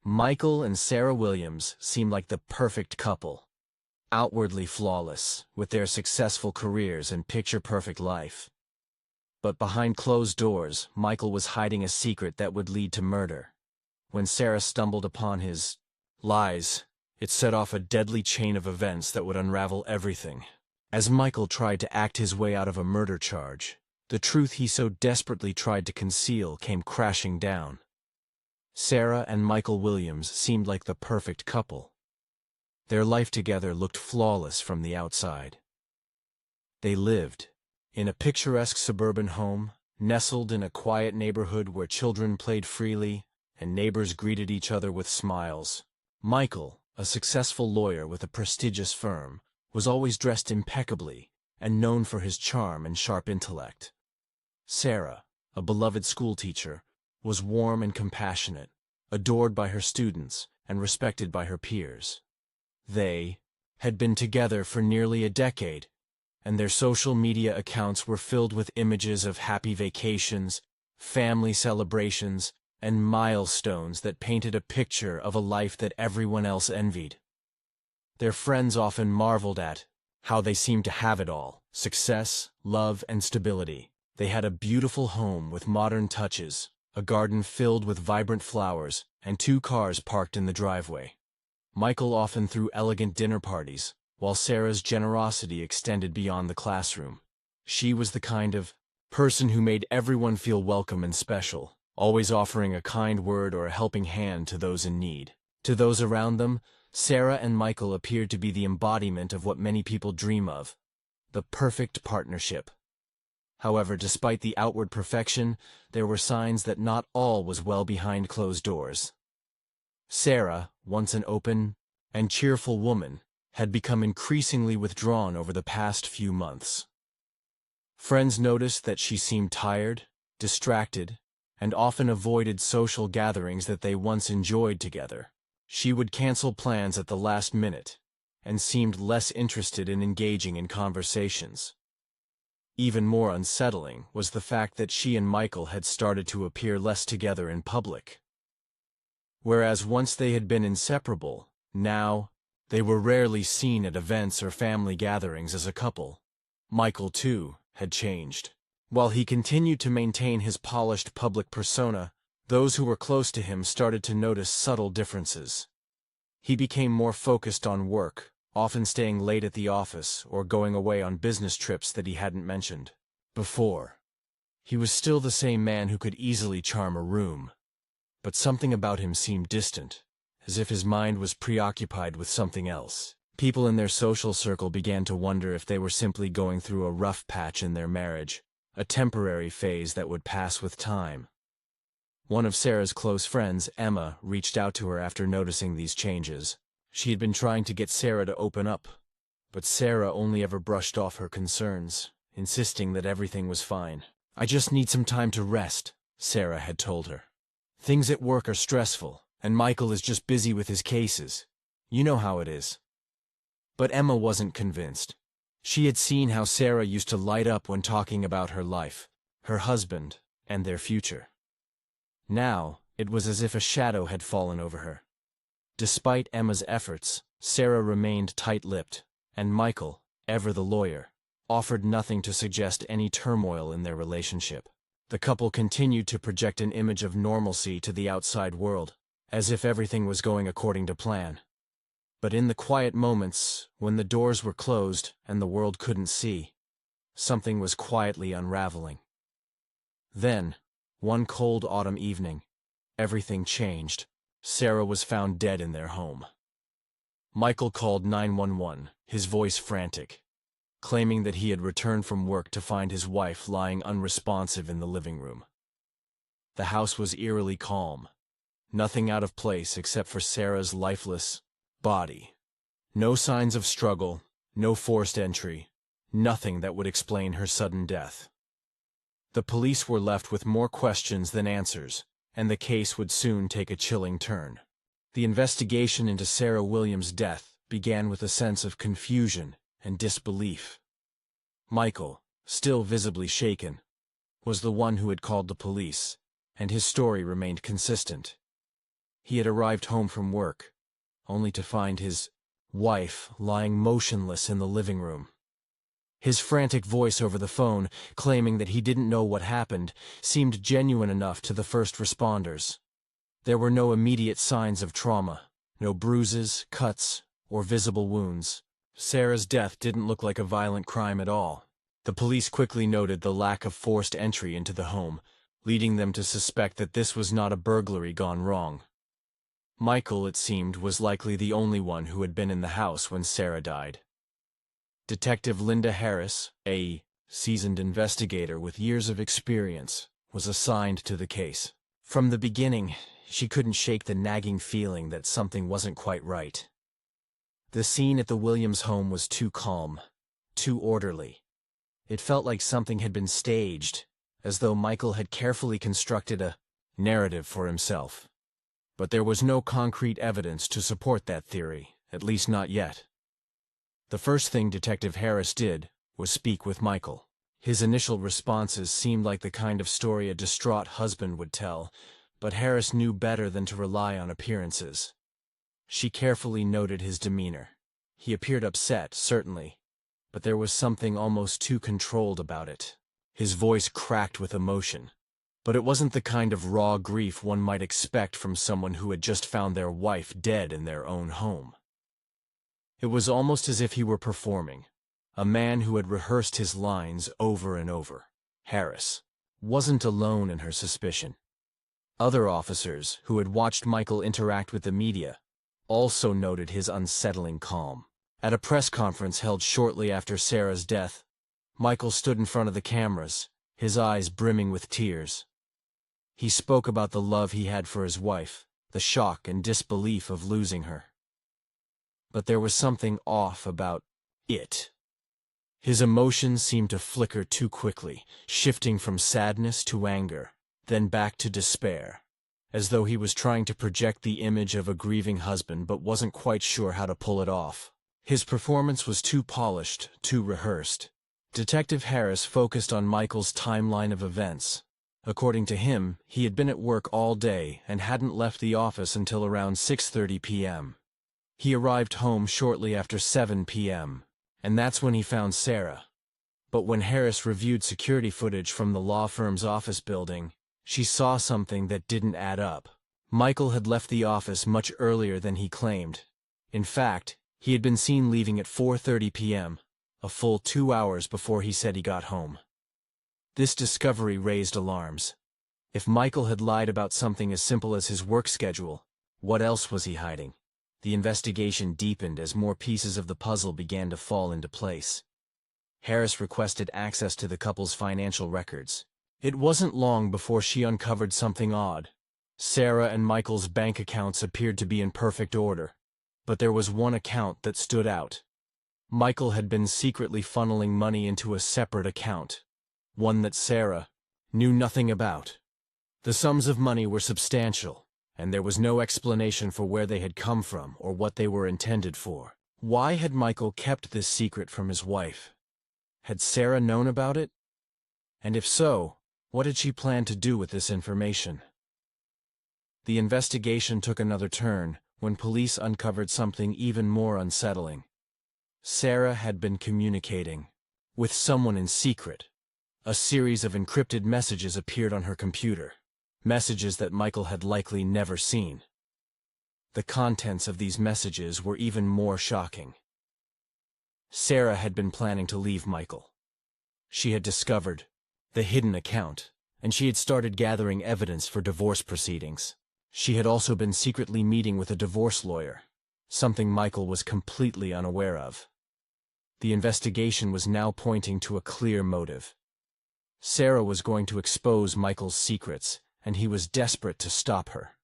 Michael and Sarah Williams seemed like the perfect couple. Outwardly flawless, with their successful careers and picture-perfect life. But behind closed doors, Michael was hiding a secret that would lead to murder. When Sarah stumbled upon his lies, it set off a deadly chain of events that would unravel everything. As Michael tried to act his way out of a murder charge, the truth he so desperately tried to conceal came crashing down. Sarah and Michael Williams seemed like the perfect couple. Their life together looked flawless from the outside. They lived in a picturesque suburban home, nestled in a quiet neighborhood where children played freely and neighbors greeted each other with smiles. Michael, a successful lawyer with a prestigious firm, was always dressed impeccably and known for his charm and sharp intellect. Sarah, a beloved schoolteacher, was warm and compassionate, adored by her students and respected by her peers. They had been together for nearly a decade, and their social media accounts were filled with images of happy vacations, family celebrations, and milestones that painted a picture of a life that everyone else envied. Their friends often marveled at how they seemed to have it all: success, love, and stability. They had a beautiful home with modern touches, a garden filled with vibrant flowers, and 2 cars parked in the driveway. Michael often threw elegant dinner parties, while Sarah's generosity extended beyond the classroom. She was the kind of person who made everyone feel welcome and special, always offering a kind word or a helping hand to those in need. To those around them, Sarah and Michael appeared to be the embodiment of what many people dream of: the perfect partnership. However, despite the outward perfection, there were signs that not all was well behind closed doors. Sarah, once an open and cheerful woman, had become increasingly withdrawn over the past few months. Friends noticed that she seemed tired, distracted, and often avoided social gatherings that they once enjoyed together. She would cancel plans at the last minute, and seemed less interested in engaging in conversations. Even more unsettling was the fact that she and Michael had started to appear less together in public. Whereas once they had been inseparable, now they were rarely seen at events or family gatherings as a couple. Michael, too, had changed. While he continued to maintain his polished public persona, those who were close to him started to notice subtle differences. He became more focused on work, often staying late at the office or going away on business trips that he hadn't mentioned before. He was still the same man who could easily charm a room, but something about him seemed distant, as if his mind was preoccupied with something else. People in their social circle began to wonder if they were simply going through a rough patch in their marriage, a temporary phase that would pass with time. One of Sarah's close friends, Emma, reached out to her after noticing these changes. She had been trying to get Sarah to open up, but Sarah only ever brushed off her concerns, insisting that everything was fine. "I just need some time to rest," Sarah had told her. "Things at work are stressful, and Michael is just busy with his cases. You know how it is." But Emma wasn't convinced. She had seen how Sarah used to light up when talking about her life, her husband, and their future. Now, it was as if a shadow had fallen over her. Despite Emma's efforts, Sarah remained tight-lipped, and Michael, ever the lawyer, offered nothing to suggest any turmoil in their relationship. The couple continued to project an image of normalcy to the outside world, as if everything was going according to plan. But in the quiet moments, when the doors were closed and the world couldn't see, something was quietly unraveling. Then, one cold autumn evening, everything changed. Sarah was found dead in their home. Michael called 911, his voice frantic, claiming that he had returned from work to find his wife lying unresponsive in the living room. The house was eerily calm, nothing out of place except for Sarah's lifeless body. No signs of struggle, no forced entry, nothing that would explain her sudden death. The police were left with more questions than answers, and the case would soon take a chilling turn. The investigation into Sarah Williams' death began with a sense of confusion and disbelief. Michael, still visibly shaken, was the one who had called the police, and his story remained consistent. He had arrived home from work, only to find his wife lying motionless in the living room. His frantic voice over the phone, claiming that he didn't know what happened, seemed genuine enough to the first responders. There were no immediate signs of trauma, no bruises, cuts, or visible wounds. Sarah's death didn't look like a violent crime at all. The police quickly noted the lack of forced entry into the home, leading them to suspect that this was not a burglary gone wrong. Michael, it seemed, was likely the only one who had been in the house when Sarah died. Detective Linda Harris, a seasoned investigator with years of experience, was assigned to the case. From the beginning, she couldn't shake the nagging feeling that something wasn't quite right. The scene at the Williams home was too calm, too orderly. It felt like something had been staged, as though Michael had carefully constructed a narrative for himself. But there was no concrete evidence to support that theory, at least not yet. The first thing Detective Harris did was speak with Michael. His initial responses seemed like the kind of story a distraught husband would tell, but Harris knew better than to rely on appearances. She carefully noted his demeanor. He appeared upset, certainly, but there was something almost too controlled about it. His voice cracked with emotion, but it wasn't the kind of raw grief one might expect from someone who had just found their wife dead in their own home. It was almost as if he were performing, a man who had rehearsed his lines over and over. Harris wasn't alone in her suspicion. Other officers, who had watched Michael interact with the media, also noted his unsettling calm. At a press conference held shortly after Sarah's death, Michael stood in front of the cameras, his eyes brimming with tears. He spoke about the love he had for his wife, the shock and disbelief of losing her. But there was something off about it. His emotions seemed to flicker too quickly, shifting from sadness to anger, then back to despair, as though he was trying to project the image of a grieving husband but wasn't quite sure how to pull it off. His performance was too polished, too rehearsed. Detective Harris focused on Michael's timeline of events. According to him, he had been at work all day and hadn't left the office until around 6:30 p.m. He arrived home shortly after 7 p.m., and that's when he found Sarah. But when Harris reviewed security footage from the law firm's office building, she saw something that didn't add up. Michael had left the office much earlier than he claimed. In fact, he had been seen leaving at 4:30 p.m., a full 2 hours before he said he got home. This discovery raised alarms. If Michael had lied about something as simple as his work schedule, what else was he hiding? The investigation deepened as more pieces of the puzzle began to fall into place. Harris requested access to the couple's financial records. It wasn't long before she uncovered something odd. Sarah and Michael's bank accounts appeared to be in perfect order, but there was one account that stood out. Michael had been secretly funneling money into a separate account, one that Sarah knew nothing about. The sums of money were substantial, and there was no explanation for where they had come from or what they were intended for. Why had Michael kept this secret from his wife? Had Sarah known about it? And if so, what had she planned to do with this information? The investigation took another turn when police uncovered something even more unsettling. Sarah had been communicating with someone in secret. A series of encrypted messages appeared on her computer, messages that Michael had likely never seen. The contents of these messages were even more shocking. Sarah had been planning to leave Michael. She had discovered the hidden account, and she had started gathering evidence for divorce proceedings. She had also been secretly meeting with a divorce lawyer, something Michael was completely unaware of. The investigation was now pointing to a clear motive. Sarah was going to expose Michael's secrets, and he was desperate to stop her.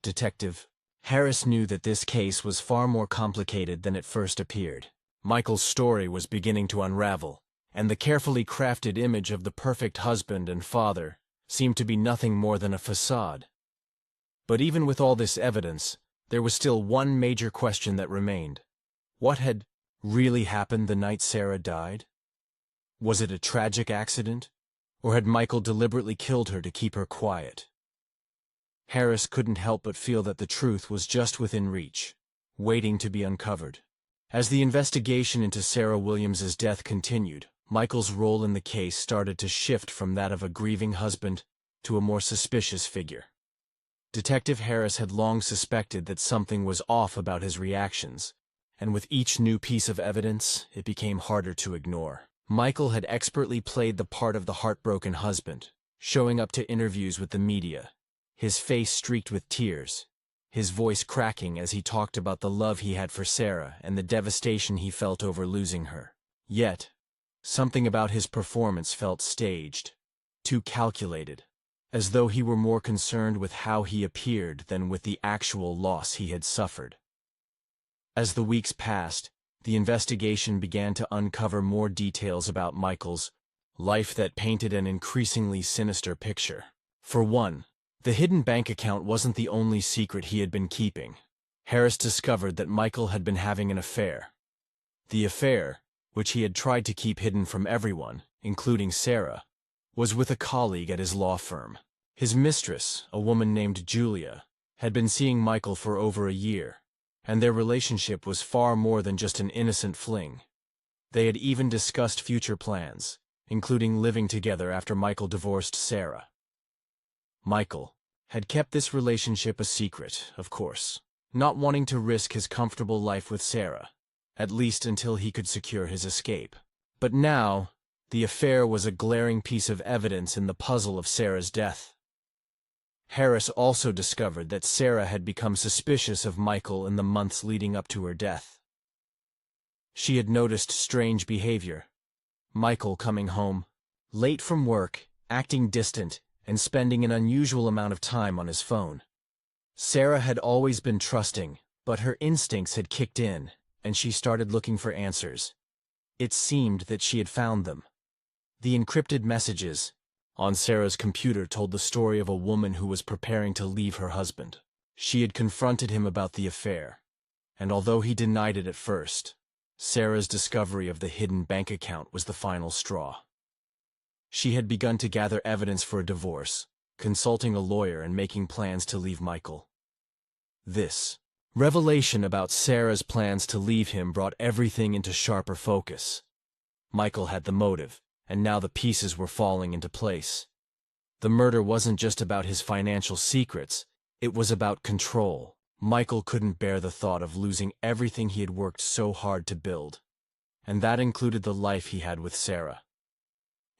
Detective Harris knew that this case was far more complicated than it first appeared. Michael's story was beginning to unravel, and the carefully crafted image of the perfect husband and father seemed to be nothing more than a facade. But even with all this evidence, there was still one major question that remained. What had really happened the night Sarah died? Was it a tragic accident, or had Michael deliberately killed her to keep her quiet? Harris couldn't help but feel that the truth was just within reach, waiting to be uncovered. As the investigation into Sarah Williams's death continued, Michael's role in the case started to shift from that of a grieving husband to a more suspicious figure. Detective Harris had long suspected that something was off about his reactions, and with each new piece of evidence, it became harder to ignore. Michael had expertly played the part of the heartbroken husband, showing up to interviews with the media, his face streaked with tears, his voice cracking as he talked about the love he had for Sarah and the devastation he felt over losing her. Yet, something about his performance felt staged, too calculated, as though he were more concerned with how he appeared than with the actual loss he had suffered. As the weeks passed, the investigation began to uncover more details about Michael's life that painted an increasingly sinister picture. For one, the hidden bank account wasn't the only secret he had been keeping. Harris discovered that Michael had been having an affair. The affair, which he had tried to keep hidden from everyone, including Sarah, was with a colleague at his law firm. His mistress, a woman named Julia, had been seeing Michael for over a year, and their relationship was far more than just an innocent fling. They had even discussed future plans, including living together after Michael divorced Sarah. Michael had kept this relationship a secret, of course, not wanting to risk his comfortable life with Sarah, at least until he could secure his escape. But now, the affair was a glaring piece of evidence in the puzzle of Sarah's death. Harris also discovered that Sarah had become suspicious of Michael in the months leading up to her death. She had noticed strange behavior. Michael coming home, late from work, acting distant, and spending an unusual amount of time on his phone. Sarah had always been trusting, but her instincts had kicked in, and she started looking for answers. It seemed that she had found them. The encrypted messages on Sarah's computer told the story of a woman who was preparing to leave her husband. She had confronted him about the affair, and although he denied it at first, Sarah's discovery of the hidden bank account was the final straw. She had begun to gather evidence for a divorce, consulting a lawyer and making plans to leave Michael. This revelation about Sarah's plans to leave him brought everything into sharper focus. Michael had the motive, and now the pieces were falling into place. The murder wasn't just about his financial secrets, it was about control. Michael couldn't bear the thought of losing everything he had worked so hard to build, and that included the life he had with Sarah.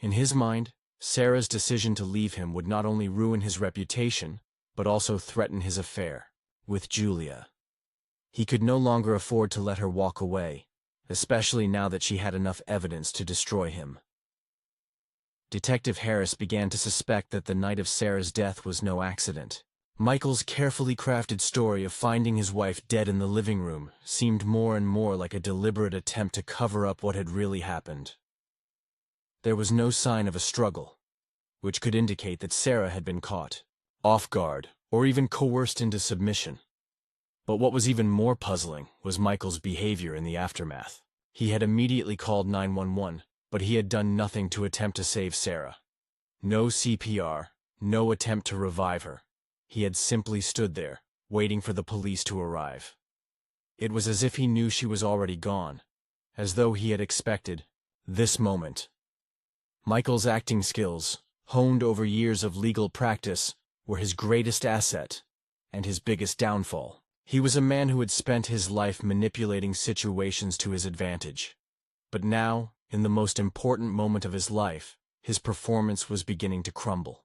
In his mind, Sarah's decision to leave him would not only ruin his reputation, but also threaten his affair with Julia. He could no longer afford to let her walk away, especially now that she had enough evidence to destroy him. Detective Harris began to suspect that the night of Sarah's death was no accident. Michael's carefully crafted story of finding his wife dead in the living room seemed more and more like a deliberate attempt to cover up what had really happened. There was no sign of a struggle, which could indicate that Sarah had been caught off guard or even coerced into submission. But what was even more puzzling was Michael's behavior in the aftermath. He had immediately called 911, but he had done nothing to attempt to save Sarah. No CPR, no attempt to revive her. He had simply stood there, waiting for the police to arrive. It was as if he knew she was already gone, as though he had expected this moment. Michael's acting skills, honed over years of legal practice, were his greatest asset and his biggest downfall. He was a man who had spent his life manipulating situations to his advantage. But now, in the most important moment of his life, his performance was beginning to crumble.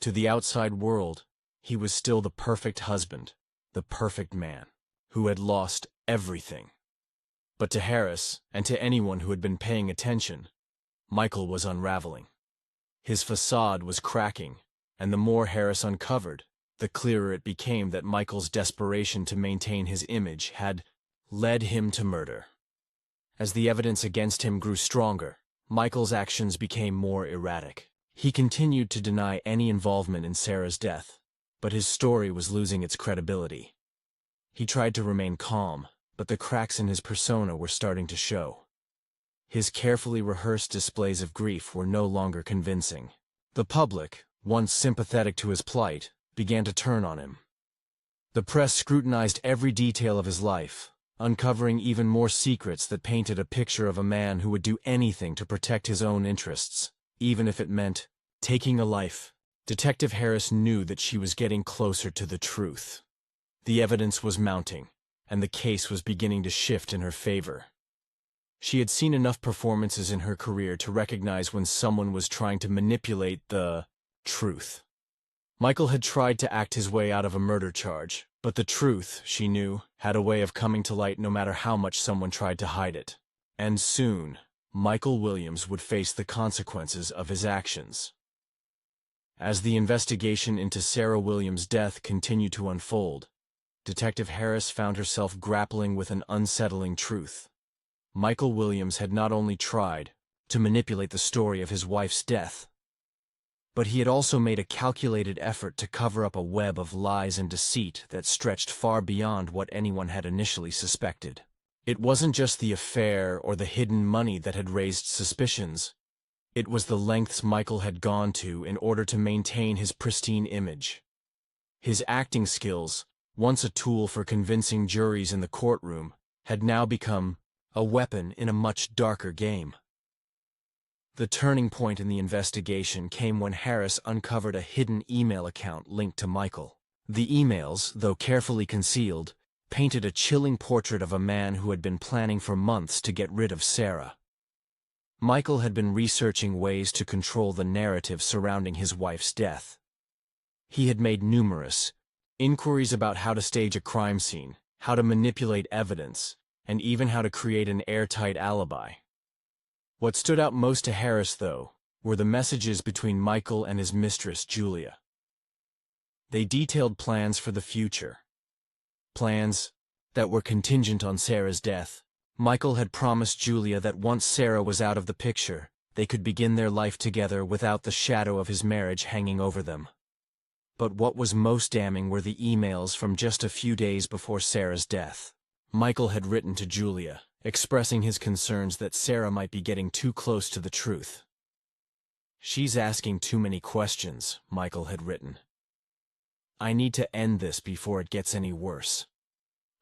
To the outside world, he was still the perfect husband, the perfect man, who had lost everything. But to Harris, and to anyone who had been paying attention, Michael was unraveling. His facade was cracking, and the more Harris uncovered, the clearer it became that Michael's desperation to maintain his image had led him to murder. As the evidence against him grew stronger, Michael's actions became more erratic. He continued to deny any involvement in Sarah's death, but his story was losing its credibility. He tried to remain calm, but the cracks in his persona were starting to show. His carefully rehearsed displays of grief were no longer convincing. The public, once sympathetic to his plight, began to turn on him. The press scrutinized every detail of his life, uncovering even more secrets that painted a picture of a man who would do anything to protect his own interests, even if it meant taking a life. Detective Harris knew that she was getting closer to the truth. The evidence was mounting, and the case was beginning to shift in her favor. She had seen enough performances in her career to recognize when someone was trying to manipulate the truth. Michael had tried to act his way out of a murder charge, but the truth, she knew, had a way of coming to light no matter how much someone tried to hide it. And soon, Michael Williams would face the consequences of his actions. As the investigation into Sarah Williams' death continued to unfold, Detective Harris found herself grappling with an unsettling truth. Michael Williams had not only tried to manipulate the story of his wife's death, but he had also made a calculated effort to cover up a web of lies and deceit that stretched far beyond what anyone had initially suspected. It wasn't just the affair or the hidden money that had raised suspicions. It was the lengths Michael had gone to in order to maintain his pristine image. His acting skills, once a tool for convincing juries in the courtroom, had now become a weapon in a much darker game. The turning point in the investigation came when Harris uncovered a hidden email account linked to Michael. The emails, though carefully concealed, painted a chilling portrait of a man who had been planning for months to get rid of Sarah. Michael had been researching ways to control the narrative surrounding his wife's death. He had made numerous inquiries about how to stage a crime scene, how to manipulate evidence, and even how to create an airtight alibi. What stood out most to Harris, though, were the messages between Michael and his mistress, Julia. They detailed plans for the future. Plans that were contingent on Sarah's death. Michael had promised Julia that once Sarah was out of the picture, they could begin their life together without the shadow of his marriage hanging over them. But what was most damning were the emails from just a few days before Sarah's death. Michael had written to Julia, expressing his concerns that Sarah might be getting too close to the truth. "She's asking too many questions," Michael had written. "I need to end this before it gets any worse.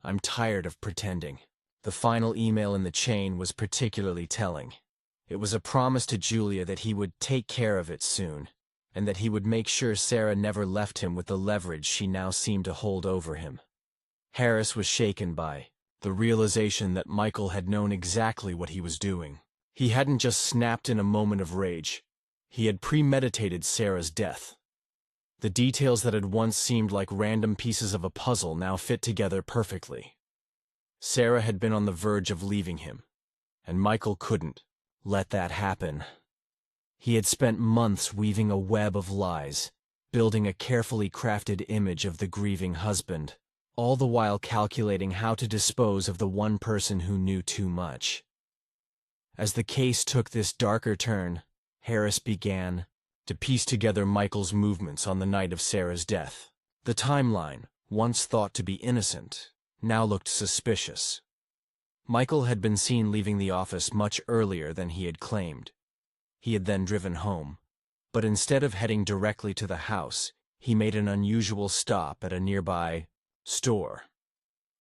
I'm tired of pretending." The final email in the chain was particularly telling. It was a promise to Julia that he would take care of it soon, and that he would make sure Sarah never left him with the leverage she now seemed to hold over him. Harris was shaken by the realization that Michael had known exactly what he was doing. He hadn't just snapped in a moment of rage. He had premeditated Sarah's death. The details that had once seemed like random pieces of a puzzle now fit together perfectly. Sarah had been on the verge of leaving him, and Michael couldn't let that happen. He had spent months weaving a web of lies, building a carefully crafted image of the grieving husband, all the while calculating how to dispose of the one person who knew too much. As the case took this darker turn, Harris began to piece together Michael's movements on the night of Sarah's death. The timeline, once thought to be innocent, now looked suspicious. Michael had been seen leaving the office much earlier than he had claimed. He had then driven home, but instead of heading directly to the house, he made an unusual stop at a nearby store.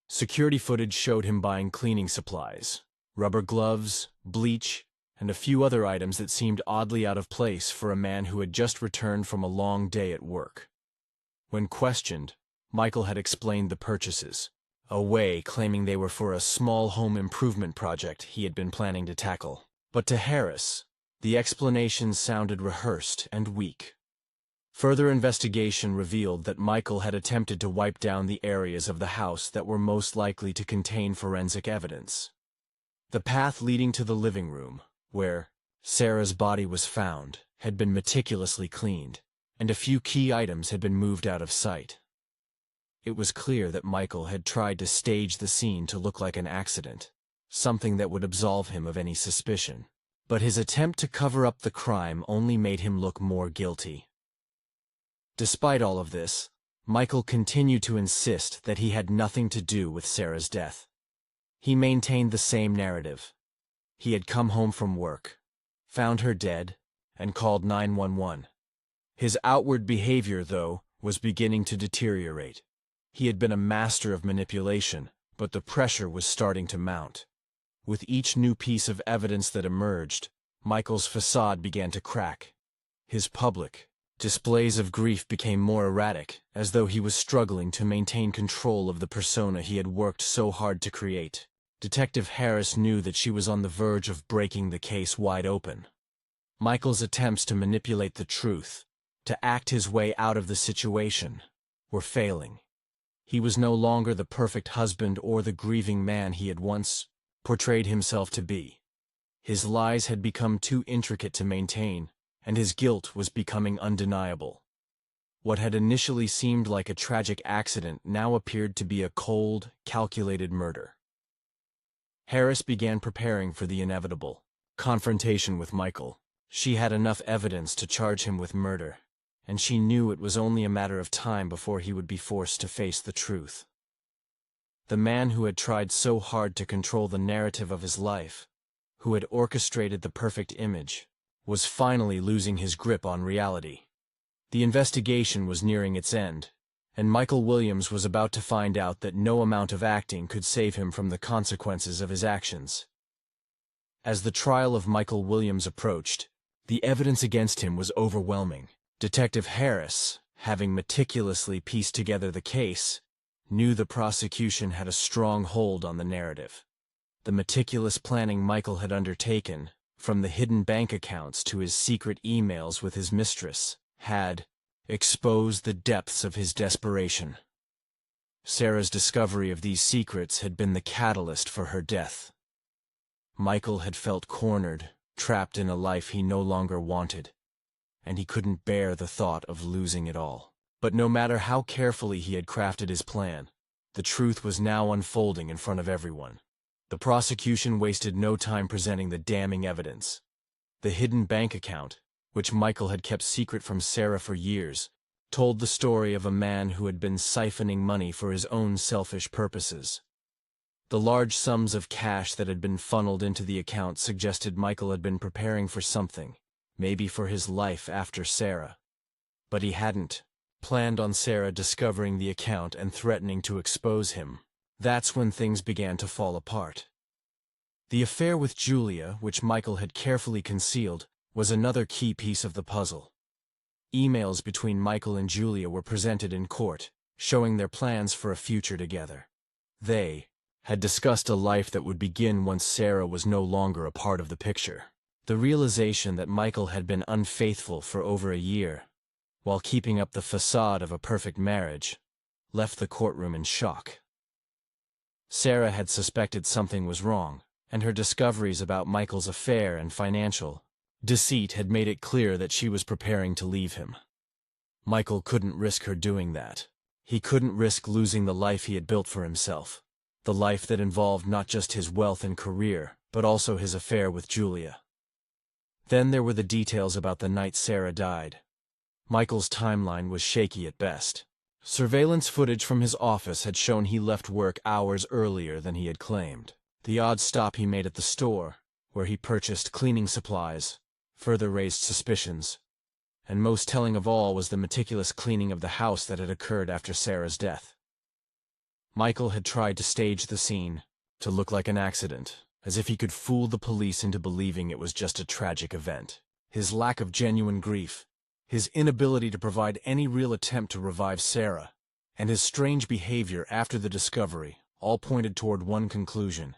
Security footage showed him buying cleaning supplies, rubber gloves, bleach, and a few other items that seemed oddly out of place for a man who had just returned from a long day at work. When questioned, Michael had explained the purchases, away claiming they were for a small home improvement project he had been planning to tackle. But to Harris, the explanations sounded rehearsed and weak. Further investigation revealed that Michael had attempted to wipe down the areas of the house that were most likely to contain forensic evidence. The path leading to the living room, where Sarah's body was found, had been meticulously cleaned, and a few key items had been moved out of sight. It was clear that Michael had tried to stage the scene to look like an accident, something that would absolve him of any suspicion. But his attempt to cover up the crime only made him look more guilty. Despite all of this, Michael continued to insist that he had nothing to do with Sarah's death. He maintained the same narrative. He had come home from work, found her dead, and called 911. His outward behavior, though, was beginning to deteriorate. He had been a master of manipulation, but the pressure was starting to mount. With each new piece of evidence that emerged, Michael's facade began to crack. His public displays of grief became more erratic, as though he was struggling to maintain control of the persona he had worked so hard to create. Detective Harris knew that she was on the verge of breaking the case wide open. Michael's attempts to manipulate the truth, to act his way out of the situation, were failing. He was no longer the perfect husband or the grieving man he had once portrayed himself to be. His lies had become too intricate to maintain, and his guilt was becoming undeniable. What had initially seemed like a tragic accident now appeared to be a cold, calculated murder. Harris began preparing for the inevitable confrontation with Michael. She had enough evidence to charge him with murder, and she knew it was only a matter of time before he would be forced to face the truth. The man who had tried so hard to control the narrative of his life, who had orchestrated the perfect image, was finally losing his grip on reality. The investigation was nearing its end, and Michael Williams was about to find out that no amount of acting could save him from the consequences of his actions. As the trial of Michael Williams approached, the evidence against him was overwhelming. Detective Harris, having meticulously pieced together the case, knew the prosecution had a strong hold on the narrative. The meticulous planning Michael had undertaken, from the hidden bank accounts to his secret emails with his mistress, had exposed the depths of his desperation. Sarah's discovery of these secrets had been the catalyst for her death. Michael had felt cornered, trapped in a life he no longer wanted, and he couldn't bear the thought of losing it all. But no matter how carefully he had crafted his plan, the truth was now unfolding in front of everyone. The prosecution wasted no time presenting the damning evidence. The hidden bank account, which Michael had kept secret from Sarah for years, told the story of a man who had been siphoning money for his own selfish purposes. The large sums of cash that had been funneled into the account suggested Michael had been preparing for something, maybe for his life after Sarah. But he hadn't planned on Sarah discovering the account and threatening to expose him. That's when things began to fall apart. The affair with Julia, which Michael had carefully concealed, was another key piece of the puzzle. Emails between Michael and Julia were presented in court, showing their plans for a future together. They had discussed a life that would begin once Sarah was no longer a part of the picture. The realization that Michael had been unfaithful for over a year, while keeping up the facade of a perfect marriage, left the courtroom in shock. Sarah had suspected something was wrong, and her discoveries about Michael's affair and financial deceit had made it clear that she was preparing to leave him. Michael couldn't risk her doing that. He couldn't risk losing the life he had built for himself, the life that involved not just his wealth and career, but also his affair with Julia. Then there were the details about the night Sarah died. Michael's timeline was shaky at best. Surveillance footage from his office had shown he left work hours earlier than he had claimed. The odd stop he made at the store, where he purchased cleaning supplies, further raised suspicions. And most telling of all was the meticulous cleaning of the house that had occurred after Sarah's death. Michael had tried to stage the scene, to look like an accident, as if he could fool the police into believing it was just a tragic event. His lack of genuine grief, his inability to provide any real attempt to revive Sarah, and his strange behavior after the discovery all pointed toward one conclusion: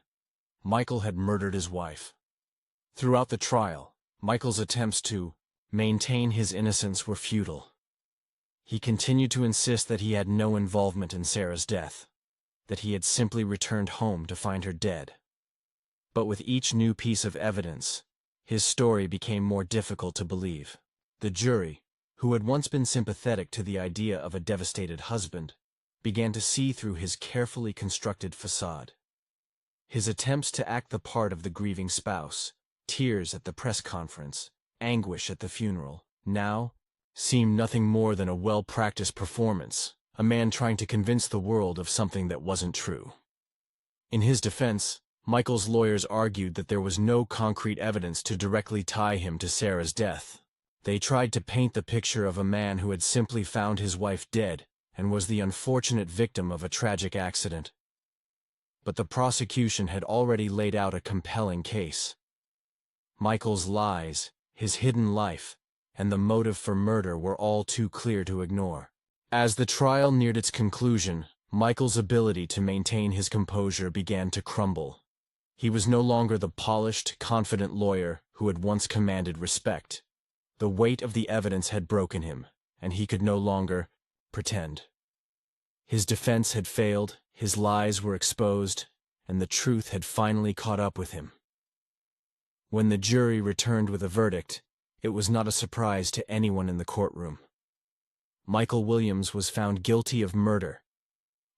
Michael had murdered his wife. Throughout the trial, Michael's attempts to maintain his innocence were futile. He continued to insist that he had no involvement in Sarah's death, that he had simply returned home to find her dead. But with each new piece of evidence, his story became more difficult to believe. The jury, who had once been sympathetic to the idea of a devastated husband, began to see through his carefully constructed facade. His attempts to act the part of the grieving spouse, tears at the press conference, anguish at the funeral, now seemed nothing more than a well-practiced performance, a man trying to convince the world of something that wasn't true. In his defense, Michael's lawyers argued that there was no concrete evidence to directly tie him to Sarah's death. They tried to paint the picture of a man who had simply found his wife dead and was the unfortunate victim of a tragic accident. But the prosecution had already laid out a compelling case. Michael's lies, his hidden life, and the motive for murder were all too clear to ignore. As the trial neared its conclusion, Michael's ability to maintain his composure began to crumble. He was no longer the polished, confident lawyer who had once commanded respect. The weight of the evidence had broken him, and he could no longer pretend. His defense had failed, his lies were exposed, and the truth had finally caught up with him. When the jury returned with a verdict, it was not a surprise to anyone in the courtroom. Michael Williams was found guilty of murder.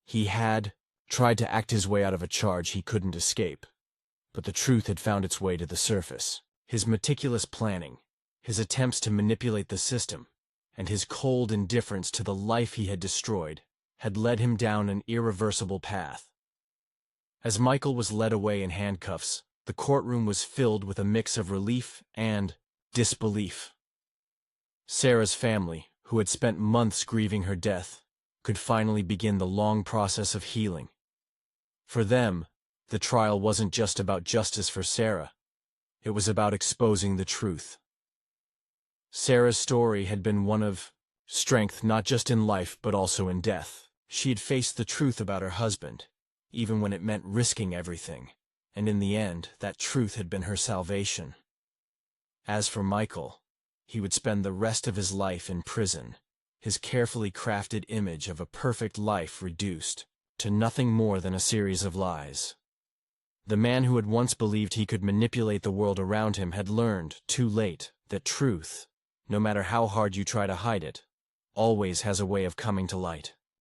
He had tried to act his way out of a charge he couldn't escape, but the truth had found its way to the surface. His meticulous planning, his attempts to manipulate the system, and his cold indifference to the life he had destroyed had led him down an irreversible path. As Michael was led away in handcuffs, the courtroom was filled with a mix of relief and disbelief. Sarah's family, who had spent months grieving her death, could finally begin the long process of healing. For them, the trial wasn't just about justice for Sarah. It was about exposing the truth. Sarah's story had been one of strength not just in life but also in death. She had faced the truth about her husband, even when it meant risking everything, and in the end, that truth had been her salvation. As for Michael, he would spend the rest of his life in prison, his carefully crafted image of a perfect life reduced to nothing more than a series of lies. The man who had once believed he could manipulate the world around him had learned, too late, that truth, no matter how hard you try to hide it, always has a way of coming to light.